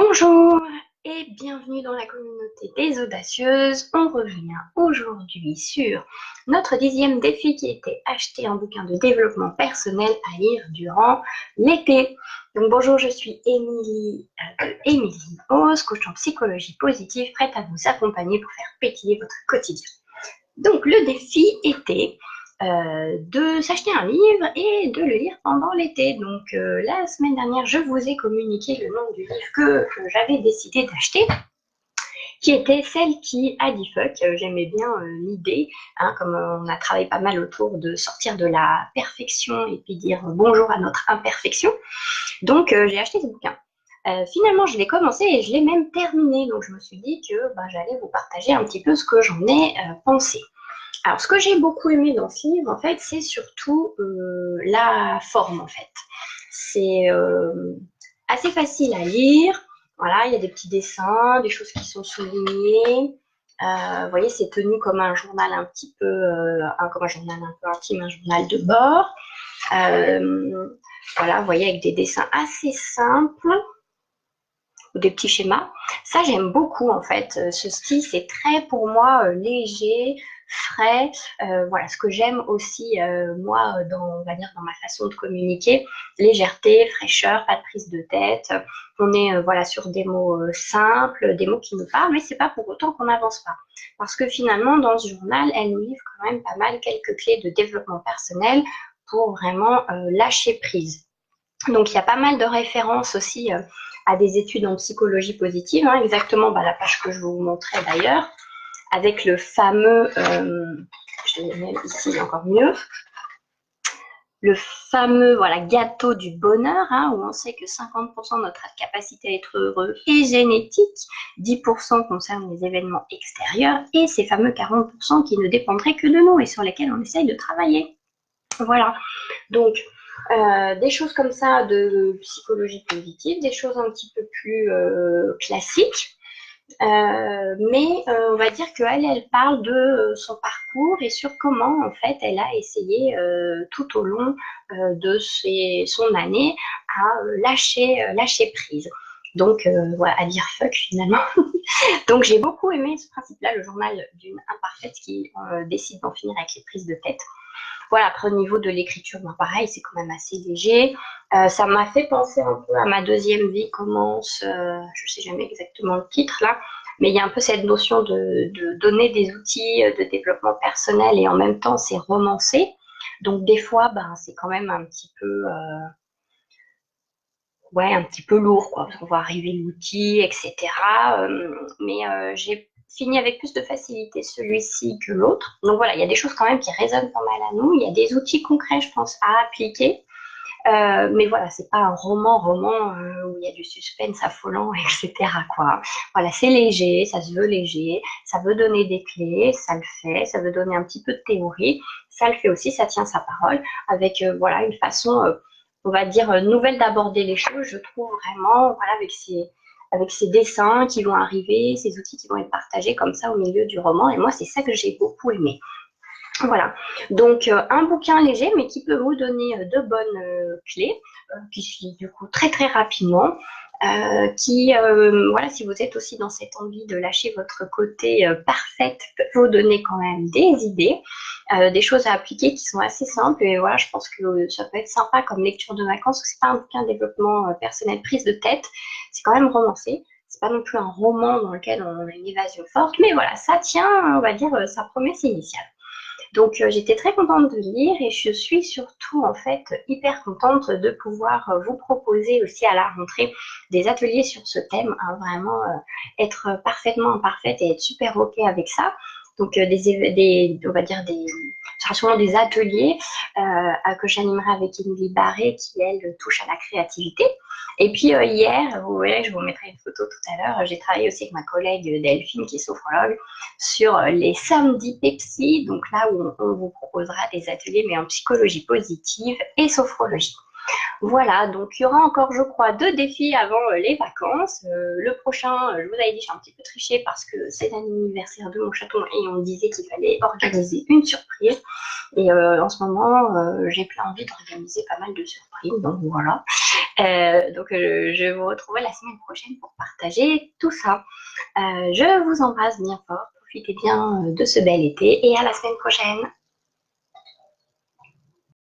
Bonjour et bienvenue dans la communauté des audacieuses. On revient aujourd'hui sur notre 10e défi qui était acheter un bouquin de développement personnel à lire durant l'été. Donc bonjour, je suis Émilie de Émilie Ose, coach en psychologie positive, prête à vous accompagner pour faire pétiller votre quotidien. Donc le défi était de s'acheter un livre et de le lire pendant l'été. Donc la semaine dernière, je vous ai communiqué le nom du livre que j'avais décidé d'acheter, qui était Celle qui a dit fuck. J'aimais bien l'idée, hein, comme on a travaillé pas mal autour de sortir de la perfection et puis dire bonjour à notre imperfection. Donc j'ai acheté ce bouquin. Finalement, je l'ai commencé et je l'ai même terminé. Donc je me suis dit que j'allais vous partager un petit peu ce que j'en ai pensé. Alors, ce que j'ai beaucoup aimé dans ce livre, en fait, c'est surtout la forme, en fait. C'est assez facile à lire. Voilà, il y a des petits dessins, des choses qui sont soulignées. Vous voyez, c'est tenu comme un journal un petit peu, comme un journal un peu intime, un journal de bord. Voilà, vous voyez, avec des dessins assez simples, ou des petits schémas. Ça, j'aime beaucoup, en fait. Ce style, c'est très, pour moi, léger, frais. Voilà, ce que j'aime aussi, moi, on va dire, dans ma façon de communiquer, légèreté, fraîcheur, pas de prise de tête. On est, voilà, sur des mots simples, des mots qui nous parlent, mais c'est pas pour autant qu'on n'avance pas. Parce que finalement, dans ce journal, elle nous livre quand même pas mal quelques clés de développement personnel pour vraiment lâcher prise. Donc, il y a pas mal de références aussi à des études en psychologie positive, hein, exactement la page que je vous montrais d'ailleurs, avec le fameux, je vais mettre ici encore mieux, le fameux gâteau du bonheur, hein, où on sait que 50% de notre capacité à être heureux est génétique, 10% concerne les événements extérieurs, et ces fameux 40% qui ne dépendraient que de nous et sur lesquels on essaye de travailler. Voilà, donc des choses comme ça de psychologie positive, des choses un petit peu plus classiques. Mais on va dire qu'elle parle de son parcours et sur comment en fait elle a essayé tout au long de son année à lâcher prise. Donc voilà, à dire fuck finalement. Donc j'ai beaucoup aimé ce principe-là, le journal d'une imparfaite qui décide d'en finir avec les prises de tête. Voilà, après au niveau de l'écriture, pareil, c'est quand même assez léger. Ça m'a fait penser un peu à Ma deuxième vie commence, je ne sais jamais exactement le titre là, mais il y a un peu cette notion de donner des outils de développement personnel et en même temps c'est romancé. Donc des fois, c'est quand même un petit peu, un petit peu lourd, quoi, parce qu'on va arriver l'outil, etc. Mais j'ai fini avec plus de facilité celui-ci que l'autre. Donc voilà, il y a des choses quand même qui résonnent pas mal à nous. Il y a des outils concrets, je pense, à appliquer. Mais voilà, c'est pas un roman où il y a du suspense affolant, etc. quoi. Voilà, c'est léger, ça se veut léger, ça veut donner des clés, ça le fait, ça veut donner un petit peu de théorie, ça le fait aussi, ça tient sa parole, avec une façon, on va dire, nouvelle d'aborder les choses, je trouve vraiment, voilà, avec ces dessins qui vont arriver, ces outils qui vont être partagés comme ça au milieu du roman, et moi c'est ça que j'ai beaucoup aimé. Voilà, donc un bouquin léger mais qui peut vous donner de bonnes clés qui suit du coup très très rapidement, voilà, si vous êtes aussi dans cette envie de lâcher votre côté parfaite, peut vous donner quand même des idées, des choses à appliquer qui sont assez simples et voilà, je pense que ça peut être sympa comme lecture de vacances, parce que c'est pas un bouquin de développement personnel prise de tête, c'est quand même romancé. C'est pas non plus un roman dans lequel on a une évasion forte, mais voilà, ça tient, on va dire, sa promesse initiale. Donc j'étais très contente de lire et je suis surtout en fait hyper contente de pouvoir vous proposer aussi à la rentrée des ateliers sur ce thème, hein, vraiment être parfaitement imparfaite et être super ok avec ça. Donc on va dire ce sera sûrement des ateliers que j'animerai avec Émilie Barré qui elle touche à la créativité. Et puis hier, vous verrez, je vous mettrai une photo tout à l'heure, j'ai travaillé aussi avec ma collègue Delphine qui est sophrologue sur les samedis Pepsi, donc là où on vous proposera des ateliers mais en psychologie positive et sophrologie. Voilà, donc il y aura encore, je crois, 2 défis avant les vacances. Le prochain, je vous avais dit, j'ai un petit peu triché parce que c'est l'anniversaire de mon chaton et on me disait qu'il fallait organiser une surprise. Et en ce moment, j'ai plein envie d'organiser pas mal de surprises, donc voilà. Je vous retrouverai la semaine prochaine pour partager tout ça. Je vous embrasse bien fort, profitez bien de ce bel été et à la semaine prochaine.